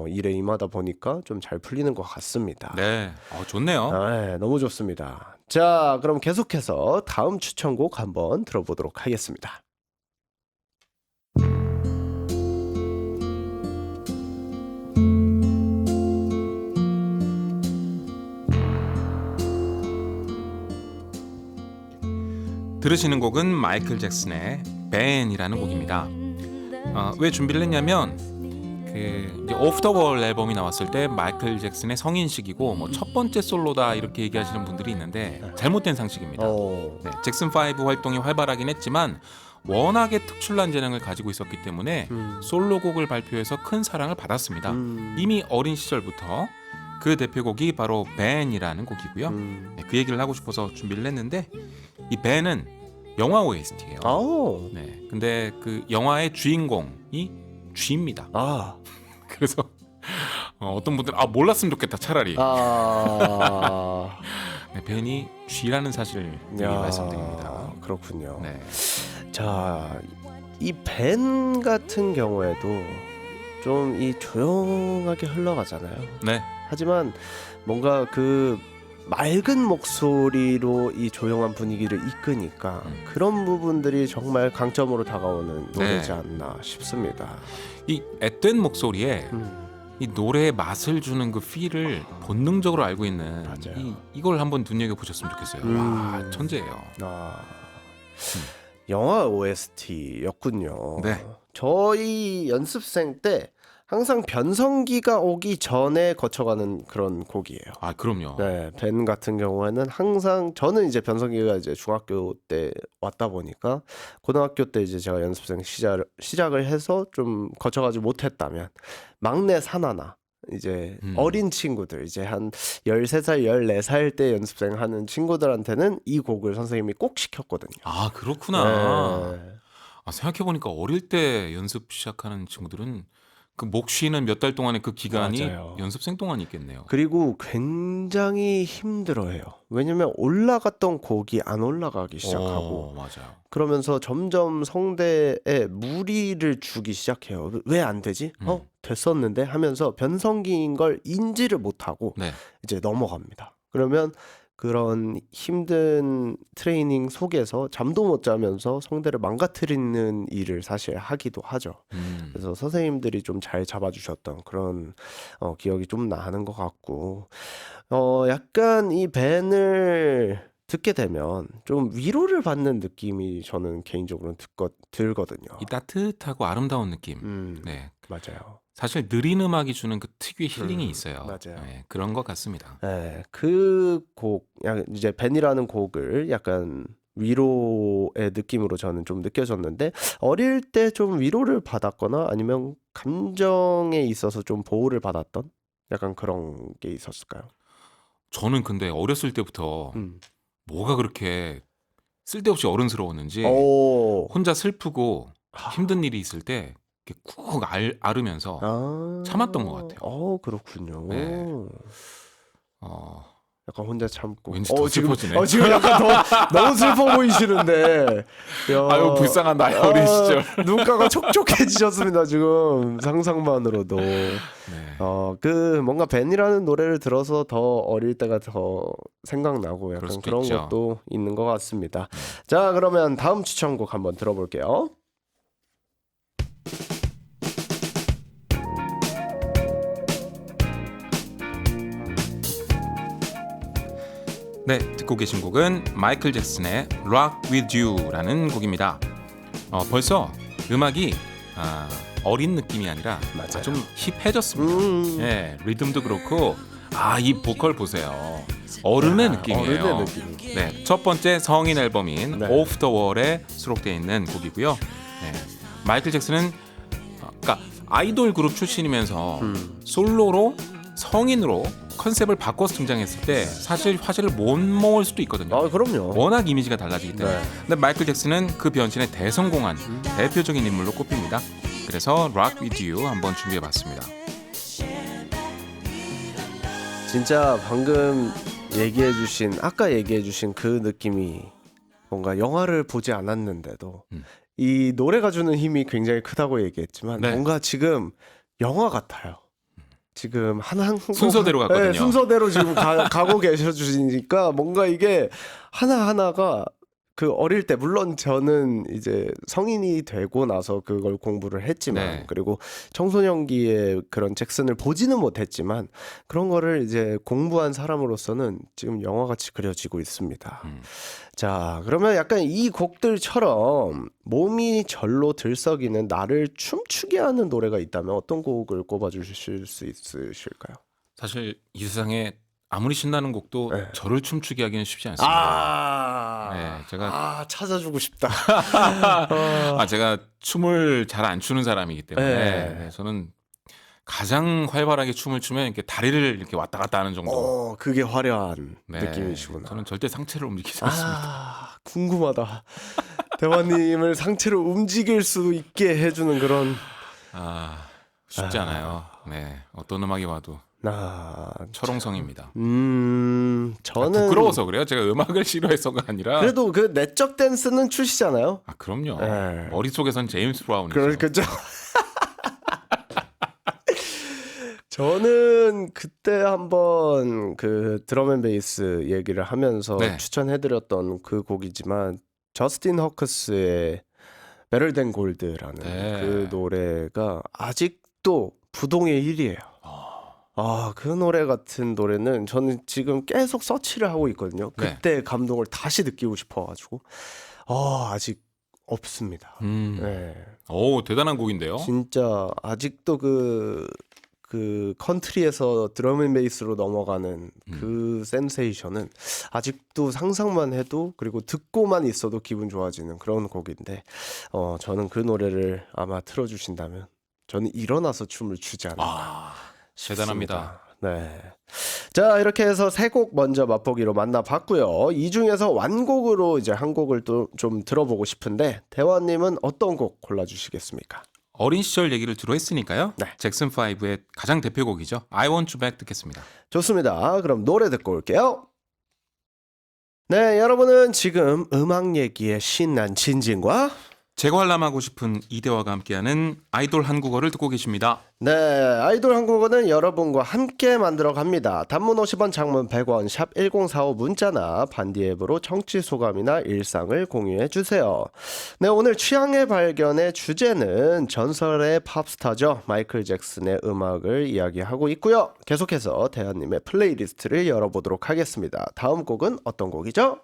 일에 임하다 보니까 좀 잘 풀리는 것 같습니다. 네. 좋네요. 네, 너무 좋습니다. 자, 그럼 계속해서 다음 추천곡 한번 들어보도록 하겠습니다. 들으시는 곡은 마이클 잭슨의 벤이라는 곡입니다. 왜 준비를 했냐면 그 이제 오프 더 월 앨범이 나왔을 때 마이클 잭슨의 성인식이고 뭐 첫 번째 솔로다 이렇게 얘기하시는 분들이 있는데 잘못된 상식입니다. 네, 잭슨 5 활동이 활발하긴 했지만 워낙에 특출난 재능을 가지고 있었기 때문에 솔로곡을 발표해서 큰 사랑을 받았습니다. 이미 어린 시절부터 그 대표곡이 바로 벤이라는 곡이고요. 네, 그 얘기를 하고 싶어서 준비를 했는데 이 벤은 영화 OST예요. 네, 근데 그 영화의 주인공이 쥐입니다. 그래서 어떤 분들은 몰랐으면 좋겠다 차라리. 네, 벤이 쥐라는 사실을 말씀드립니다. 그렇군요. 네. 자, 이 벤 같은 경우에도 좀 이 조용하게 흘러가잖아요. 네. 하지만 뭔가 그 맑은 목소리로 이 조용한 분위기를 이끄니까 그런 부분들이 정말 강점으로 다가오는 노래지 않나 싶습니다. 이 앳된 목소리에 이 노래의 맛을 주는 그 필을 본능적으로 알고 있는 이걸 한번 눈여겨보셨으면 좋겠어요. 와, 천재예요. 영화 OST였군요. 네. 저희 연습생 때 항상 변성기가 오기 전에 거쳐가는 그런 곡이에요. 그럼요. 네, 벤 같은 경우에는 항상 저는 이제 변성기가 이제 중학교 때 왔다 보니까 고등학교 때 이제 제가 연습생 시작을 해서 좀 거쳐가지 못했다면 막내 사나나 이제 어린 친구들 이제 한 13살, 14살 때 연습생 하는 친구들한테는 이 곡을 선생님이 꼭 시켰거든요. 그렇구나. 네. 생각해보니까 어릴 때 연습 시작하는 친구들은 그 목 쉬는 몇 달 동안의 그 기간이 연습생 동안 있겠네요. 그리고 굉장히 힘들어해요. 왜냐면 올라갔던 곡이 안 올라가기 시작하고 맞아요. 그러면서 점점 성대에 무리를 주기 시작해요. 왜 안 되지? 됐었는데 하면서 변성기인 걸 인지를 못하고 이제 넘어갑니다. 그러면 그런 힘든 트레이닝 속에서 잠도 못 자면서 성대를 망가뜨리는 일을 사실 하기도 하죠. 그래서 선생님들이 좀 잘 잡아주셨던 그런 기억이 좀 나는 것 같고 약간 이 벤을 듣게 되면 좀 위로를 받는 느낌이 저는 개인적으로는 들거든요. 이 따뜻하고 아름다운 느낌. 네, 맞아요. 사실 느린 음악이 주는 그 특유의 힐링이 있어요. 맞아요. 네, 그런 것 같습니다. 네, 그 곡, 이제 벤이라는 곡을 약간 위로의 느낌으로 저는 좀 느껴졌는데 어릴 때 좀 위로를 받았거나 아니면 감정에 있어서 좀 보호를 받았던 약간 그런 게 있었을까요? 저는 근데 어렸을 때부터 뭐가 그렇게 쓸데없이 어른스러웠는지 혼자 슬프고 힘든 일이 있을 때 이렇게 꾹 앓으면서 참았던 것 같아요. 그렇군요. 네. 약간 혼자 참고. 왠지 더 슬퍼지네. 지금 약간 너무 슬퍼 보이시는데. 아유, 불쌍한 나의 어린 시절. 눈가가 촉촉해지셨습니다, 지금. 상상만으로도. 그 뭔가 벤이라는 노래를 들어서 더 어릴 때가 더 생각나고 약간 그런 있죠. 것도 있는 것 같습니다. 자, 그러면 다음 추천곡 한번 들어볼게요. 네, 듣고 계신 곡은 마이클 잭슨의 Rock With You라는 곡입니다. 벌써 음악이 어린 느낌이 아니라 좀 힙해졌습니다. 네, 리듬도 그렇고 이 보컬 보세요. 어른의 느낌이에요. 어른의 느낌. 네, 첫 번째 성인 앨범인 Off the Wall에 수록되어 있는 곡이고요. 네, 마이클 잭슨은 그러니까 아이돌 그룹 출신이면서 솔로로 성인으로 컨셉을 바꿔서 등장했을 때 사실 화제를 못 모을 수도 있거든요. 그럼요. 워낙 이미지가 달라지기 때문에. 근데 마이클 잭슨은 그 변신에 대성공한 대표적인 인물로 꼽힙니다. 그래서 Rock With You 한번 준비해봤습니다. 진짜 방금 아까 얘기해주신 그 느낌이 뭔가 영화를 보지 않았는데도 이 노래가 주는 힘이 굉장히 크다고 얘기했지만 뭔가 지금 영화 같아요. 지금 한 순서대로 갔거든요. 네, 순서대로 지금 가고 계셔 주시니까 뭔가 이게 하나하나가 그 어릴 때 물론 저는 이제 성인이 되고 나서 그걸 공부를 했지만 네. 그리고 청소년기에 그런 잭슨을 보지는 못했지만 그런 거를 이제 공부한 사람으로서는 지금 영화같이 그려지고 있습니다. 자, 그러면 약간 이 곡들처럼 몸이 절로 들썩이는 나를 춤추게 하는 노래가 있다면 어떤 곡을 꼽아주실 수 있으실까요? 사실 이 세상에 아무리 신나는 곡도 네. 저를 춤추게 하기는 쉽지 않습니다. 네, 찾아주고 싶다. 제가 춤을 잘 안 추는 사람이기 때문에 네. 저는 가장 활발하게 춤을 추면 이렇게 다리를 이렇게 왔다 갔다 하는 정도. 그게 화려한 네, 느낌이시구나. 저는 절대 상체를 움직이지 않습니다. 궁금하다. 대화님을 상체로 움직일 수 있게 해주는 그런. 쉽지 않아요. 네, 어떤 음악이 와도 철옹성입니다. 저는 부끄러워서 그래요. 제가 음악을 싫어해서가 아니라. 그래도 그 내적 댄스는 추시잖아요. 그럼요. 네. 머릿속에선 제임스 브라운이죠. 그렇죠. 저는 그때 한번 그 드럼앤베이스 얘기를 하면서 네. 추천해드렸던 그 곡이지만 저스틴 허크스의 Better Than Gold라는 네. 그 노래가 아직도 부동의 1위예요. 그 노래 같은 노래는 저는 지금 계속 서치를 하고 있거든요. 네. 그때 감동을 다시 느끼고 싶어가지고 아직 없습니다. 네. 오, 대단한 곡인데요. 진짜 아직도 그 컨트리에서 드럼앤베이스로 넘어가는 그 센세이션은 아직도 상상만 해도 그리고 듣고만 있어도 기분 좋아지는 그런 곡인데 저는 그 노래를 아마 틀어주신다면 저는 일어나서 춤을 추지 않을까 싶습니다. 대단합니다. 네. 자, 이렇게 해서 세 곡 먼저 맛보기로 만나봤고요. 이 중에서 완곡으로 이제 한 곡을 또 좀 들어보고 싶은데 대화님은 어떤 곡 골라주시겠습니까? 어린 시절 얘기를 주로 했으니까요. 네. 잭슨 5의 가장 대표곡이죠. I Want You Back 듣겠습니다. 좋습니다. 그럼 노래 듣고 올게요. 네, 여러분은 지금 음악 얘기에 신난 진진과 재관람하고 싶은 이대화가 함께하는 아이돌 한국어를 듣고 계십니다. 네, 아이돌 한국어는 여러분과 함께 만들어 갑니다. 단문 50원, 장문 100원, 샵 1045 문자나 반디 앱으로 청취 소감이나 일상을 공유해 주세요. 네, 오늘 취향의 발견의 주제는 전설의 팝스타죠. 마이클 잭슨의 음악을 이야기하고 있고요. 계속해서 대한님의 플레이리스트를 열어보도록 하겠습니다. 다음 곡은 어떤 곡이죠?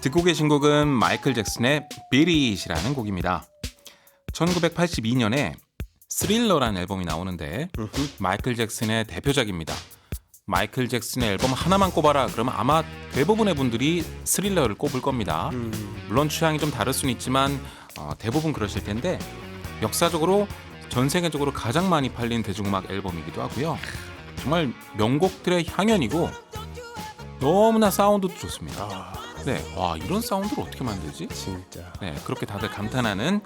듣고 계신 곡은 마이클 잭슨의 Beat It이라는 곡입니다. 1982년에 스릴러라는 앨범이 나오는데 마이클 잭슨의 대표작입니다. 마이클 잭슨의 앨범 하나만 꼽아라 그러면 아마 대부분의 분들이 스릴러를 꼽을 겁니다. 물론 취향이 좀 다를 수는 있지만 대부분 그러실 텐데 역사적으로 전 세계적으로 가장 많이 팔린 대중음악 앨범이기도 하고요. 정말 명곡들의 향연이고 너무나 사운드도 좋습니다. 네, 와 이런 사운드를 어떻게 만들지? 진짜. 네, 그렇게 다들 감탄하는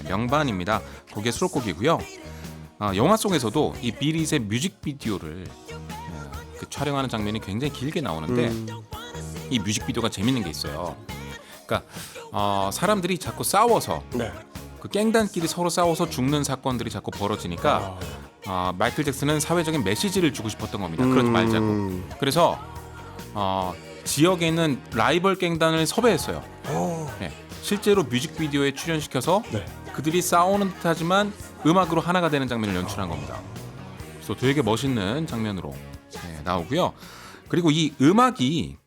명반입니다. 곡의 수록곡이고요. 영화 속에서도 이 비릿의 뮤직비디오를 그 촬영하는 장면이 굉장히 길게 나오는데 이 뮤직비디오가 재밌는 게 있어요. 그러니까 사람들이 자꾸 싸워서 네. 그 깽단끼리 서로 싸워서 죽는 사건들이 자꾸 벌어지니까 마이클 잭슨은 사회적인 메시지를 주고 싶었던 겁니다. 그러지 말자고. 그래서 지역에 있는 라이벌 갱단을 섭외했어요. 네, 실제로 뮤직비디오에 출연시켜서 네. 그들이 싸우는 듯하지만 음악으로 하나가 되는 장면을 연출한 겁니다. 그래서 되게 멋있는 장면으로 나오고요. 그리고 이 음악이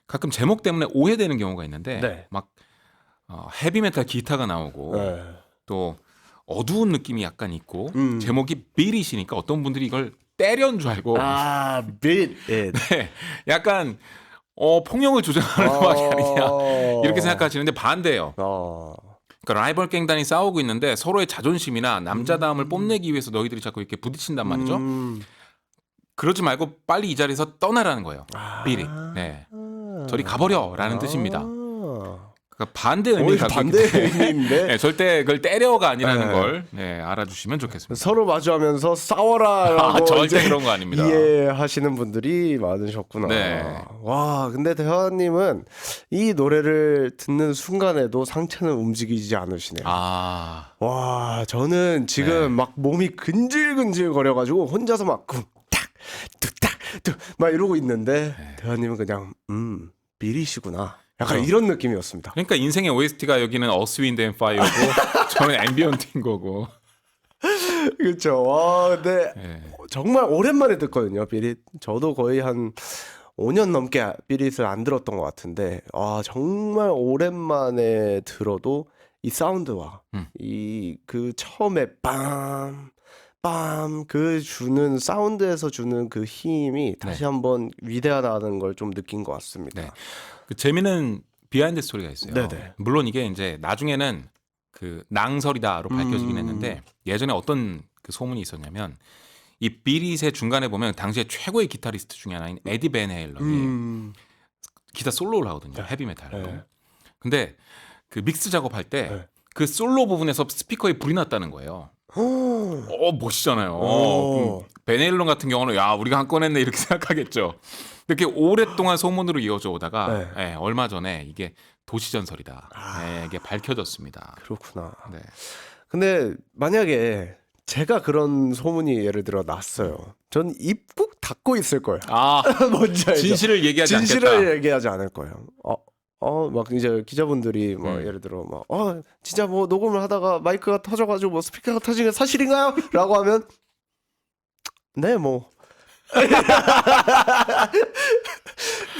가끔 제목 때문에 오해되는 경우가 있는데 네. 막 헤비메탈 기타가 나오고 네. 또 어두운 느낌이 약간 있고 제목이 비릿이니까 어떤 분들이 이걸 때려인 줄 알고 beat it. 네, 약간 폭력을 조장하는 음악이 아니냐 이렇게 생각하시는데 반대예요. 그러니까 라이벌 갱단이 싸우고 있는데 서로의 자존심이나 남자다움을 뽐내기 위해서 너희들이 자꾸 이렇게 부딪힌단 말이죠. 그러지 말고 빨리 이 자리에서 떠나라는 거예요. 비릿. 네. 저리 가버려라는 뜻입니다. 그러니까 반대 의미가 오히려 갖고 있기 반대 때문에 의미인데 네, 절대 그걸 때려가 아니라는 네. 걸 알아주시면 좋겠습니다. 서로 마주하면서 싸워라라고 절대 이제 그런 거 아닙니다. 이해하시는 분들이 많으셨구나. 네. 와, 근데 대화님은 이 노래를 듣는 순간에도 상체는 움직이지 않으시네요. 아, 와, 저는 지금 네. 막 몸이 근질근질 거려가지고 혼자서 막 쿵탁 뚝딱 뚝막 이러고 있는데 대화님은 그냥 미리시구나. 약간 그렇죠. 이런 느낌이었습니다. 그러니까 인생의 OST가 여기는 어스 윈드 앤 파이어고 저는 앰비언트인 거고. 그렇죠. 와, 근데 네. 정말 오랜만에 듣거든요, 비릿. 저도 거의 한 5년 넘게 비릿을 안 들었던 것 같은데, 아, 정말 오랜만에 들어도 이 사운드와 이 그 처음에 빰, 빰, 그 주는 사운드에서 주는 그 힘이 다시 한번 위대하다는 걸 좀 느낀 것 같습니다. 네. 그 재미있는 비하인드 스토리가 있어요. 네네. 물론 이게 이제 나중에는 그 낭설이다로 밝혀지긴 했는데 예전에 어떤 그 소문이 있었냐면 이 비릿의 중간에 보면 당시에 최고의 기타리스트 중에 하나인 에디 벤 헤일런이 기타 솔로를 하거든요. 헤비메탈로. 네. 근데 그 믹스 작업할 때 네. 그 솔로 부분에서 스피커에 불이 났다는 거예요. 멋있잖아요. 오. 벤 헤일런 같은 경우는 야 우리가 한 건 했네 이렇게 생각하겠죠. 이렇게 오랫동안 소문으로 이어져 오다가 네. 얼마 전에 이게 도시전설이다. 아. 이게 밝혀졌습니다. 그렇구나. 네. 근데 만약에 제가 그런 소문이 예를 들어 났어요. 전 입 꾹 닫고 있을 거예요. 아 뭔지 알죠? 진실을 얘기하지 진실을 않겠다. 얘기하지 않을 거예요. 막 이제 기자분들이 뭐 예를 들어 진짜 뭐 녹음을 하다가 마이크가 터져가지고 뭐 스피커가 터진 게 사실인가요? 라고 하면 네 뭐.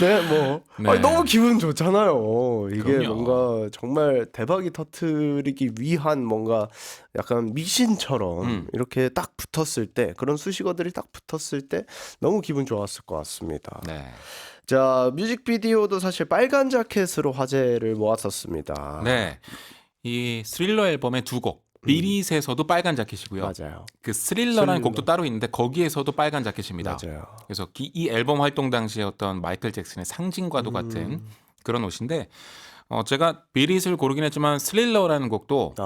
네, 뭐. 네. 아니, 너무 기분 좋잖아요. 이게 그럼요. 뭔가 정말 대박이 터트리기 위한 뭔가 약간 미신처럼 이렇게 딱 붙었을 때, 그런 수식어들이 딱 붙었을 때 너무 기분 좋았을 것 같습니다. 네. 자, 뮤직비디오도 사실 빨간 자켓으로 화제를 모았었습니다. 네. 이 스릴러 앨범의 두 곡. 비릿에서도 빨간 자켓이고요. 맞아요. 그 스릴러라는 스릴러. 곡도 따로 있는데 거기에서도 빨간 자켓입니다. 맞아요. 그래서 이 앨범 활동 당시에 어떤 마이클 잭슨의 상징과도 같은 그런 옷인데 제가 비릿을 고르긴 했지만 스릴러라는 곡도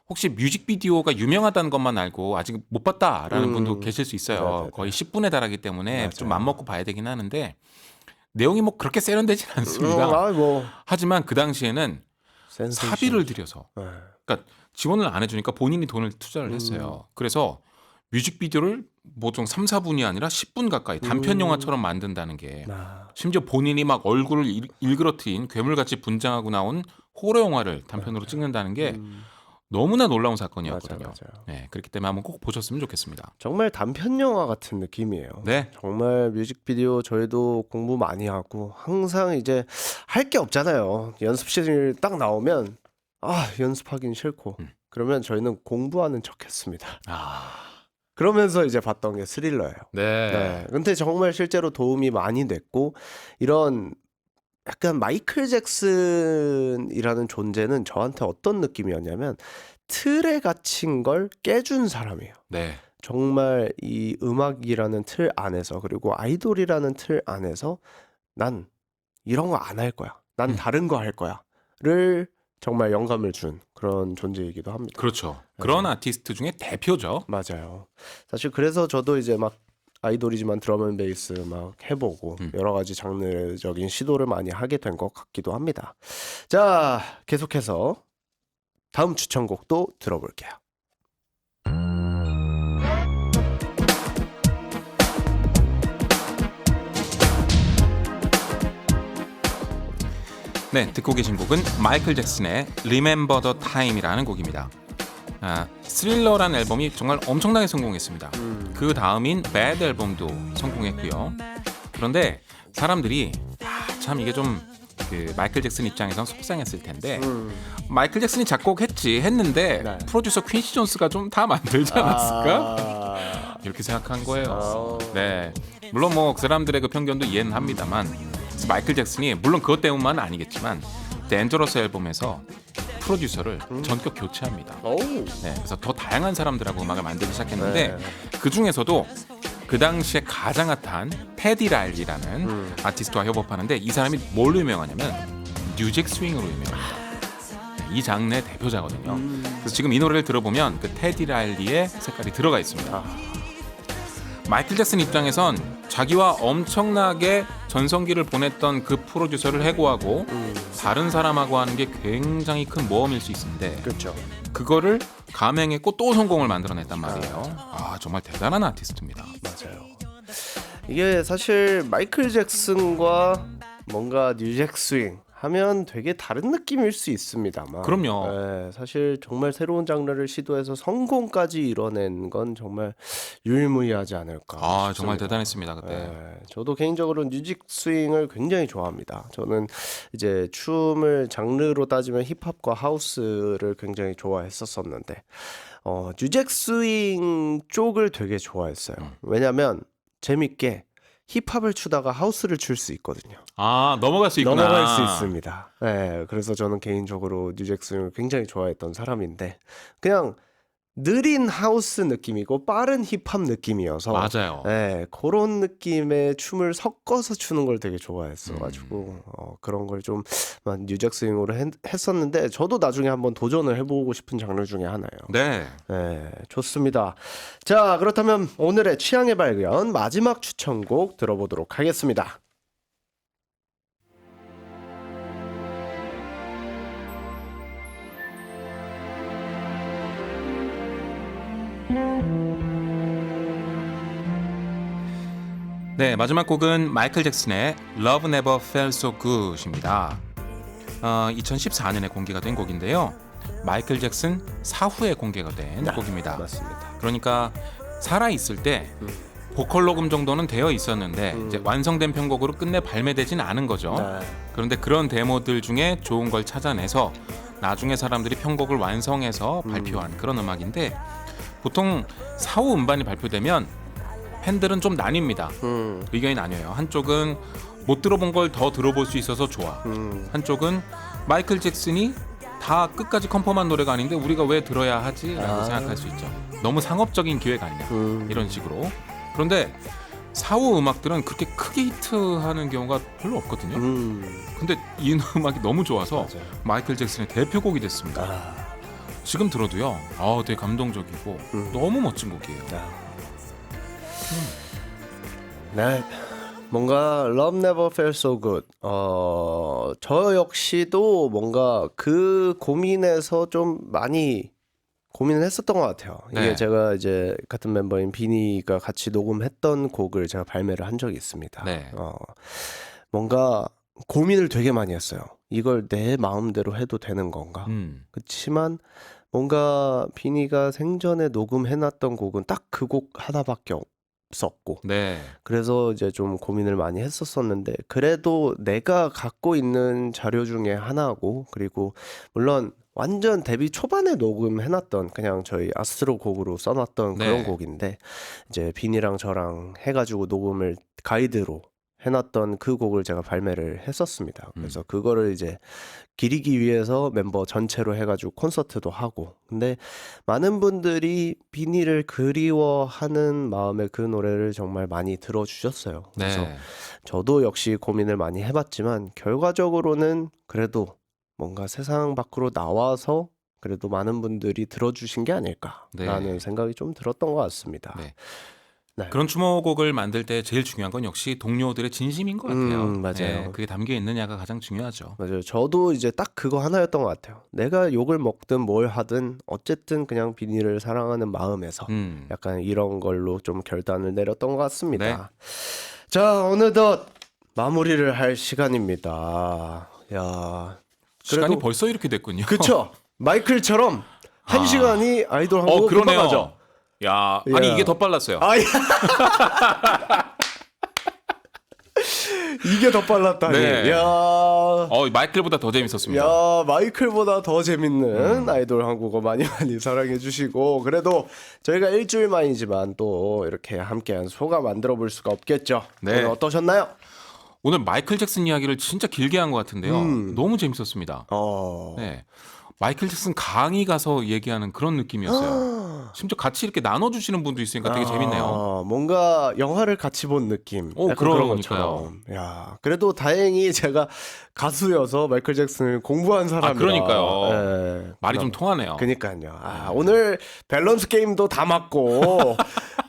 혹시 뮤직비디오가 유명하다는 것만 알고 아직 못 봤다라는 분도 계실 수 있어요. 네네네. 거의 10분에 달하기 때문에 맞아요. 좀 맘먹고 봐야 되긴 하는데 내용이 뭐 그렇게 세련되진 않습니다. 뭐 하지만 그 당시에는 센세이션. 사비를 들여서 네. 그러니까 지원을 안 해주니까 본인이 돈을 투자를 했어요. 그래서 뮤직비디오를 보통 3, 4분이 아니라 10분 가까이 단편 영화처럼 만든다는 게 심지어 본인이 막 얼굴을 일그러뜨린 괴물같이 분장하고 나온 호러 영화를 단편으로 찍는다는 게 너무나 놀라운 사건이었거든요. 맞아요. 네, 그렇기 때문에 한번 꼭 보셨으면 좋겠습니다. 정말 단편 영화 같은 느낌이에요. 네. 정말 뮤직비디오 저희도 공부 많이 하고 항상 이제 할 게 없잖아요. 연습실 딱 나오면 연습하긴 싫고 그러면 저희는 공부하는 척했습니다. 그러면서 이제 봤던 게 스릴러예요. 네. 근데 정말 실제로 도움이 많이 됐고 이런 약간 마이클 잭슨이라는 존재는 저한테 어떤 느낌이었냐면 틀에 갇힌 걸 깨준 사람이에요. 네. 정말 이 음악이라는 틀 안에서 그리고 아이돌이라는 틀 안에서 난 이런 거 안 할 거야. 난 다른 거 할 거야를 정말 영감을 준 그런 존재이기도 합니다. 그렇죠. 그런 아티스트 중에 대표죠. 맞아요. 사실 그래서 저도 이제 막 아이돌이지만 드럼앤베이스 막 해보고 여러 가지 장르적인 시도를 많이 하게 된 것 같기도 합니다. 자, 계속해서 다음 추천곡도 들어볼게요. 네, 듣고 계신 곡은 마이클 잭슨의 Remember the Time이라는 곡입니다. 스릴러라는 앨범이 정말 엄청나게 성공했습니다. 그 다음인 Bad 앨범도 성공했고요. 그런데 사람들이 참 이게 좀 그 마이클 잭슨 입장에선 속상했을 텐데 마이클 잭슨이 작곡했는데 네. 프로듀서 퀸시 존스가 좀 다 만들지 않았을까? 이렇게 생각한 거예요. 네, 물론 뭐 그 사람들의 그 편견도 이해는 합니다만 마이클 잭슨이 물론 그것 때문만은 아니겠지만 댄저러스 앨범에서 프로듀서를 전격 교체합니다. 네, 그래서 더 다양한 사람들하고 음악을 만들기 시작했는데 그 중에서도 그 당시에 가장 핫한 패디 라일리라는 아티스트와 협업하는데 이 사람이 뭘로 유명하냐면 뉴잭 스윙으로 유명합니다. 이 장르의 대표자거든요. 그래서 지금 이 노래를 들어보면 그 테디 라일리의 색깔이 들어가 있습니다. 마이클 잭슨 입장에선 자기와 엄청나게 전성기를 보냈던 그 프로듀서를 해고하고 다른 사람하고 하는 게 굉장히 큰 모험일 수 있는데 그렇죠. 그거를 감행했고 또 성공을 만들어냈단 말이에요. 정말 대단한 아티스트입니다. 맞아요. 이게 사실 마이클 잭슨과 뭔가 뉴잭 스윙 하면 되게 다른 느낌일 수 있습니다만 그럼요. 네, 사실 정말 새로운 장르를 시도해서 성공까지 이뤄낸 건 정말 유일무이하지 않을까 싶습니다. 정말 대단했습니다 그때. 네, 저도 개인적으로 뉴직 스윙을 굉장히 좋아합니다. 저는 이제 춤을 장르로 따지면 힙합과 하우스를 굉장히 좋아했었었는데 뉴잭 스윙 쪽을 되게 좋아했어요. 왜냐면 재밌게 힙합을 추다가 하우스를 출 수 있거든요. 넘어갈 수 있구나. 넘어갈 수 있습니다. 네, 그래서 저는 개인적으로 뉴잭 스윙을 굉장히 좋아했던 사람인데 그냥 느린 하우스 느낌이고 빠른 힙합 느낌이어서 맞아요. 네, 그런 느낌의 춤을 섞어서 추는 걸 되게 좋아했어가지고 그런 걸 좀 뉴잭 스윙으로 했었는데 저도 나중에 한번 도전을 해보고 싶은 장르 중에 하나예요. 네. 네, 좋습니다. 자, 그렇다면 오늘의 취향의 발견 마지막 추천곡 들어보도록 하겠습니다. 네, 마지막 곡은 마이클 잭슨의 Love Never Felt So Good입니다. 2014년에 공개가 된 곡인데요. 마이클 잭슨 사후에 공개가 된 곡입니다. 맞습니다. 그러니까 살아있을 때 보컬 녹음 정도는 되어 있었는데 이제 완성된 편곡으로 끝내 발매되진 않은 거죠. 네. 그런데 그런 데모들 중에 좋은 걸 찾아내서 나중에 사람들이 편곡을 완성해서 발표한 그런 음악인데 보통 사후 음반이 발표되면 팬들은 좀 나뉩니다. 의견이 나뉘어요. 한쪽은 못 들어본 걸 더 들어볼 수 있어서 좋아. 한쪽은 마이클 잭슨이 다 끝까지 컨펌한 노래가 아닌데 우리가 왜 들어야 하지? 라고 생각할 수 있죠. 너무 상업적인 기획 아니냐 이런 식으로. 그런데 사후 음악들은 그렇게 크게 히트하는 경우가 별로 없거든요. 근데 이 음악이 너무 좋아서 맞아요. 마이클 잭슨의 대표곡이 됐습니다. 지금 들어도요. 되게 감동적이고 너무 멋진 곡이에요. 네, 뭔가 Love Never Felt So Good. 저 역시도 뭔가 그 고민에서 좀 많이 고민을 했었던 것 같아요. 이게 네. 제가 이제 같은 멤버인 비니가 같이 녹음했던 곡을 제가 발매를 한 적이 있습니다. 네. 뭔가 고민을 되게 많이 했어요. 이걸 내 마음대로 해도 되는 건가? 그렇지만 뭔가 비니가 생전에 녹음해놨던 곡은 딱 그 곡 하나밖에 없었고 네. 그래서 이제 좀 고민을 많이 했었었는데 그래도 내가 갖고 있는 자료 중에 하나고 그리고 물론 완전 데뷔 초반에 녹음해놨던 그냥 저희 아스트로 곡으로 써놨던 그런 네. 곡인데 이제 비니랑 저랑 해가지고 녹음을 가이드로 해놨던 그 곡을 제가 발매를 했었습니다. 그래서 그거를 이제 기리기 위해서 멤버 전체로 해가지고 콘서트도 하고 근데 많은 분들이 비니를 그리워하는 마음에 그 노래를 정말 많이 들어주셨어요. 그래서 네. 저도 역시 고민을 많이 해봤지만 결과적으로는 그래도 뭔가 세상 밖으로 나와서 그래도 많은 분들이 들어주신 게 아닐까라는 네. 생각이 좀 들었던 것 같습니다. 네. 네. 그런 추모곡을 만들 때 제일 중요한 건 역시 동료들의 진심인 것 같아요. 맞아요. 네, 그게 담겨 있느냐가 가장 중요하죠. 맞아요. 저도 이제 딱 그거 하나였던 것 같아요. 내가 욕을 먹든 뭘 하든 어쨌든 그냥 비니를 사랑하는 마음에서 약간 이런 걸로 좀 결단을 내렸던 것 같습니다. 네. 자, 어느덧 마무리를 할 시간입니다. 야, 시간이 벌써 이렇게 됐군요. 그쵸? 마이클처럼 한 시간이 아이돌 한국 그러네요. 끝나가죠. 야, 아니 이게 더 빨랐어요. 이게 더 빨랐다니. 네. 야, 마이클보다 더 재밌었습니다. 야, 마이클보다 더 재밌는 아이돌 한국어 많이 사랑해 주시고 그래도 저희가 일주일 만이지만 또 이렇게 함께한 소감 안 들어볼 수가 없겠죠. 네. 오늘 어떠셨나요? 오늘 마이클 잭슨 이야기를 진짜 길게 한 것 같은데요. 너무 재밌었습니다. 네. 마이클 잭슨 강의 가서 얘기하는 그런 느낌이었어요. 심지어 같이 이렇게 나눠주시는 분도 있으니까 되게 재밌네요. 뭔가 영화를 같이 본 느낌. 오, 약간 그런 그러니까요. 것처럼. 야, 그래도 다행히 제가 가수여서 마이클 잭슨을 공부한 사람이라. 그러니까요. 예. 말이 좀 통하네요. 그니까요. 오늘 밸런스 게임도 다 맞고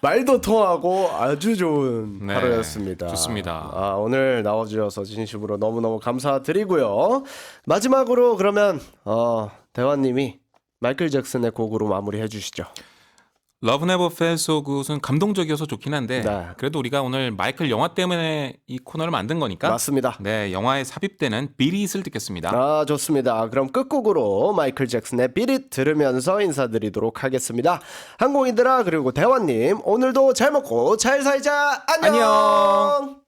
말도 통하고 아주 좋은 네, 하루였습니다. 좋습니다. 오늘 나와주셔서 진심으로 너무너무 감사드리고요. 마지막으로 그러면 대화님이 마이클 잭슨의 곡으로 마무리해 주시죠. Love Never Felt So Good은 감동적이어서 좋긴 한데 네. 그래도 우리가 오늘 마이클 영화 때문에 이 코너를 만든 거니까 맞습니다. 네, 영화에 삽입되는 비릿을 듣겠습니다. 좋습니다. 그럼 끝곡으로 마이클 잭슨의 Beat It 들으면서 인사드리도록 하겠습니다. 항공이들아 그리고 대화님 오늘도 잘 먹고 잘 살자. 안녕.